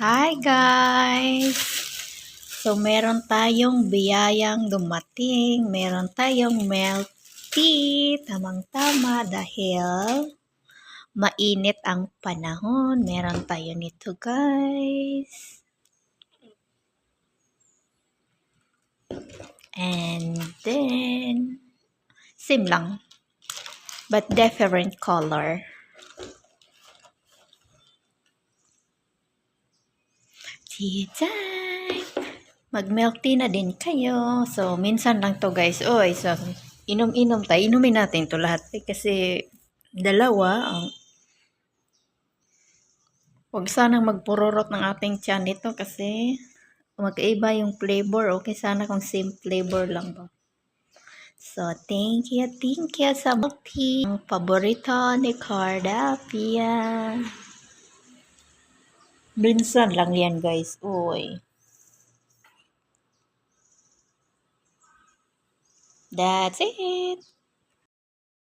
Hi guys! So meron tayong biyayang dumating. Meron tayong milk tea. Tamang-tama dahil mainit ang panahon. Meron tayo nito guys. And then, same lang. But different color. Tea time! Mag-milk tea na din kayo. So, minsan lang to guys. Oy, so, inom-inom tayo. Inumin natin to lahat. Kasi, dalawa. Huwag sanang magpururot ng ating tiyan nito kasi magkaiba yung flavor. Okay, sana kung same flavor lang ba. So, thank you sa milk tea. Ang paborito ni Cardapia. Minsan lang yan guys. Uy. That's it.